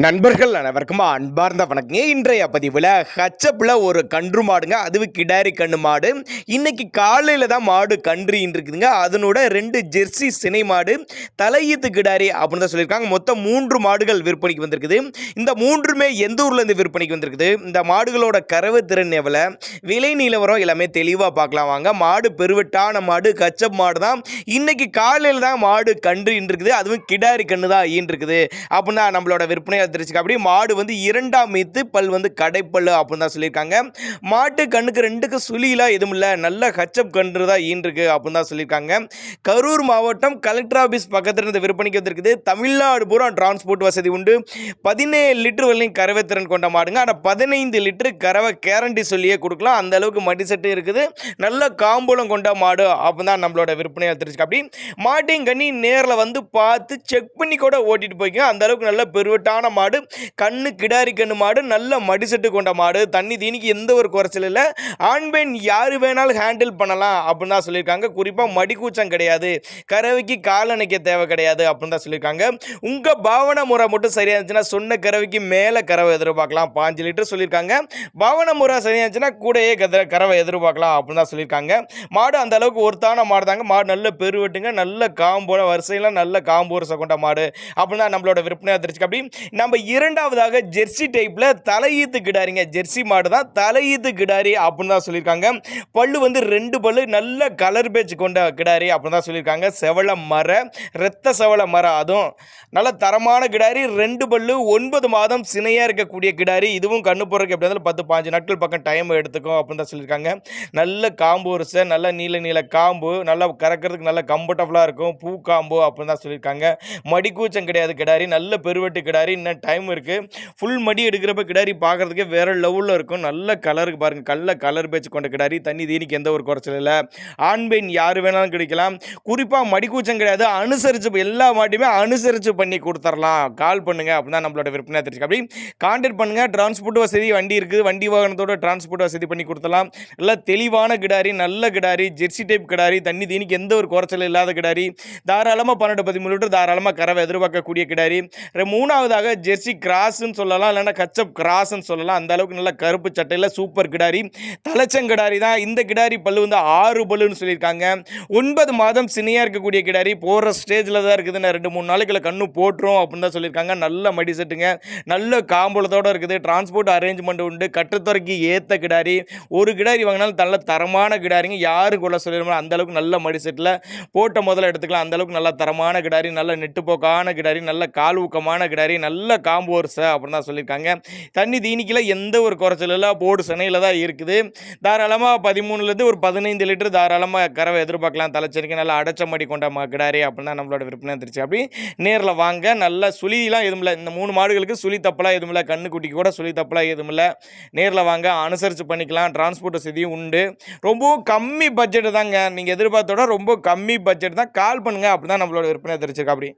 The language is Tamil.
நண்பர்கள் அனைவருக்கும் அன்பார்ந்த வணக்கங்க. இன்றைய பதிவில் ஹச்சப்பில் ஒரு கன்று மாடுங்க, அதுவும் கிடாரி கன்று மாடு. இன்னைக்கு காலையில் தான் மாடு கன்று இருக்குதுங்க. அதனோட 2 ஜெர்சி சினை மாடு தலையீத்து கிடாரி அப்படின்னு தான் சொல்லியிருக்காங்க. மொத்தம் 3 மாடுகள் விற்பனைக்கு வந்திருக்குது. இந்த 3மே எந்த ஊர்லேருந்து விற்பனைக்கு வந்திருக்குது, இந்த மாடுகளோட கறவை திறன் எவ்வளோ, விலை நிலவரம் எல்லாமே தெளிவாக பார்க்கலாம் வாங்க. மாடு பெருவெட்டான மாடு, கச்சப் மாடு தான். இன்னைக்கு காலையில் தான் மாடு கன்று இருக்குது, அதுவும் கிடாரி கன்று தான் இருக்குது அப்படின்னா நம்மளோட விற்பனை தெரிஞ்சுக்க. அப்படி மாடு வந்து 2ஆம் ஈத்து, பல் வந்து கடைப்பல் அப்படின்னு தான் சொல்லியிருக்காங்க. மாட்டு கண்ணுக்கு 2க்கு சுழிலாம் எதுவும் இல்லை, நல்ல ஹச்சப் கன்று தான் ஈன்றிருக்கு அப்படின்னு தான் சொல்லியிருக்காங்க. கரூர் மாவட்டம் கலெக்டர் ஆஃபீஸ் பக்கத்தில் இருந்து விற்பனைக்கு வந்திருக்குது. தமிழ்நாடு பூரா டிரான்ஸ்போர்ட் வசதி உண்டு. 17 லிட்டர் வரலையும் கறவை திறன் கொண்ட மாடுங்க. ஆனால் 15 லிட்டர் கறவை கேரண்டி சொல்லியே கொடுக்கலாம், அந்த அளவுக்கு மடி செட்டு இருக்குது. நல்ல காம்பூலம் கொண்ட மாடு அப்படின்னு தான் நம்மளோட விற்பனையை தெரிஞ்சுக்க. அப்படி மாட்டையும் கண்ணி நேரில் வந்து பார்த்து செக் பண்ணி கூட ஓட்டிட்டு போய்க்க. அந்த அளவுக்கு நல்ல பெருவட்டான மாடு, கண்ணு கிடாரி கண்ணு மாடு, நல்ல மடிசெட்டு கொண்ட மாடு. தண்ணி தீனிக்கு எந்த ஒரு குறைச்சல் இல்லை. ஆண் பெண் யாரு வேணாலும் ஹேண்டில் பண்ணலாம் அப்படின்னு தான் சொல்லியிருக்காங்க. குறிப்பாக மடிக்கூச்சம் கிடையாது, கறவைக்கு கால் அணைக்க தேவை கிடையாது அப்படின்னு தான் சொல்லியிருக்காங்க. உங்கள் பாவனை முறை மட்டும் சரியாக இருந்துச்சுன்னா சொன்ன கறவைக்கு மேலே கறவை எதிர்பார்க்கலாம். 5 லிட்டர் சொல்லியிருக்காங்க. பாவனை முறை சரியாக இருந்துச்சுன்னா கூடயே கறவை எதிர்பார்க்கலாம் அப்படின்னு தான் சொல்லியிருக்காங்க. மாடு அந்த அளவுக்கு ஒருத்தான மாடு தாங்க. மாடு நல்ல பெருவெட்டுங்க, நல்ல காம்போட வரிசையில் நல்ல காம்பு வரிசை கொண்ட மாடு அப்படின்னு தான் நம்மளோட விற்பனை தெரிஞ்சுக்க. அப்படி நம்ம இரண்டாவதாக ஜெர்சி டைப்ல தலையீத்து கிடாரிங்க, ஜெர்சி மாடு தான் தலையீத்து கிடாரி அப்படின்னு தான் சொல்லியிருக்காங்க. பல்லு வந்து 2 பல்லு, நல்ல கலர் பேச்சு கொண்ட கிடாரி அப்படின்னு தான் சொல்லியிருக்காங்க. செவள மர, இரத்த செவள மரம், அதுவும் நல்ல தரமான கிடாரி. 2 பல்லு, 9 மாதம் சினையாக இருக்கக்கூடிய கிடாரி. இதுவும் கண்ணு போடுறதுக்கு எப்படி இருந்தாலும் 10-15 நாட்கள் பக்கம் டைம் எடுத்துக்கும் அப்படின்னு தான் சொல்லியிருக்காங்க. நல்ல காம்பு வரிசை, நல்ல நீல காம்பு, நல்லா கறக்கிறதுக்கு நல்ல கம்ஃபர்டபுளாக இருக்கும். பூ காம்பு அப்படின்னு தான் சொல்லியிருக்காங்க. மடிக்கூச்சம் கிடையாது கிடாரி, நல்ல பெருவெட்டு கிடாரி. இன்னும் டைம் இருக்குது. ஃபுல் மடி எடுக்கிறப்ப கிடாரி பார்க்குறதுக்கே வேறு லெவலில் இருக்கும். நல்ல கலருக்கு பாருங்கள், கலர் பேச்சு கொண்ட கிடாரி. தண்ணி தீனிக்கு எந்த ஒரு குறைச்சல் இல்லை. ஆண் பெண் யார் வேணாலும் கிடைக்கலாம். குறிப்பாக மடிக்கூச்சம் கிடையாது. அனுசரித்து எல்லா மாட்டையுமே அனுசரித்து பண்ணி கொடுத்துடலாம். கால் பண்ணுங்கள் அப்படின்னா நம்மளோட விற்பனை தெரிஞ்சுக்க. அப்படி கான்டாக்ட் பண்ணுங்கள். டிரான்ஸ்போர்ட் வசதி வண்டி இருக்குது, வண்டி வாகனத்தோட டிரான்ஸ்போர்ட் வசதி பண்ணி கொடுத்துடலாம். நல்லா தெளிவான கிடாரி, நல்ல கிடாரி, ஜெர்சி டைப் கிடாரி. தண்ணி தீனிக்கு எந்த ஒரு குறைச்சல் இல்லாத கிடாரி. தாராளமாக 12-13 லிட்டர் தாராளமாக கறவை எதிர்பார்க்கக்கூடிய கிடாரி. மூணாவதாக ஜெர்சி கிராஸ்ன்னு சொல்லலாம், இல்லைன்னா கச்சப் கிராஸ்ன்னு சொல்லலாம். அந்த அளவுக்கு நல்ல கருப்பு சட்டையில் சூப்பர் கிடாரி, தலைச்சங்கிடாரி தான். இந்த கிடாரி பல்லு வந்து 6 பல்லுன்னு சொல்லியிருக்காங்க. 9 மாதம் சினியாக இருக்கக்கூடிய கிடாரி. போகிற ஸ்டேஜில் தான் இருக்குது. நான் 2-3 நாளைக்குள்ள கண்ணு போட்டுரும் அப்படின்னு தான் சொல்லியிருக்காங்க. நல்ல மடி செட்டுங்க, நல்ல காம்பளத்தோடு இருக்குது. டிரான்ஸ்போர்ட் அரேஞ்ச்மெண்ட் உண்டு. கட்டுத்துறைக்கு ஏற்ற கிடாரி. ஒரு கிடாரி வாங்கினாலும் நல்ல தரமான கிடாரிங்க. யாரு கொள்ள சொல்லிடுமோ அந்த அளவுக்கு நல்ல மடி செட்டில் போட்ட முதல்ல எடுத்துக்கலாம். அந்த அளவுக்கு நல்ல தரமான கிடாரி, நல்ல நெட்டுப்போக்கான கிடாரி, நல்ல கால் ஊக்கமான கிடாரி, நல்ல காம்பு வரிசை அப்படின்னு தான் சொல்லியிருக்காங்க. தண்ணி தீனிக்கில் எந்த ஒரு குறைச்சல் இல்லை, போர்டு சினையில் தான் இருக்குது. தாராளமாக 13லேருந்து ஒரு 15 லிட்டர் தாராளமாக கறவை எதிர்பார்க்கலாம். தலைச்சரிக்கை நல்லா அடைச்ச மடி கொண்ட கிடாரி அப்படின்னு தான் நம்மளோட விற்பனை தெரிச்சு. அப்படி நேரில் வாங்க. நல்ல சுழிலாம் எதுவும் இல்லை. இந்த 3 மாடுகளுக்கு சுழி தப்பலாம் எதுவும் இல்லை. கண்ணுக்குட்டிக்கு கூட சுழி தப்பலாம் எதுவும் இல்லை. நேரில் வாங்க, அனுசரித்து பண்ணிக்கலாம். டிரான்ஸ்போர்ட் வசதியும் உண்டு. ரொம்பவும் கம்மி பட்ஜெட்டு தாங்க. நீங்கள் எதிர்பார்த்தோட ரொம்ப கம்மி பட்ஜெட் தான். கால் பண்ணுங்கள் அப்படி தான் நம்மளோட விற்பனை தெரிச்சிருக்கா. அப்படி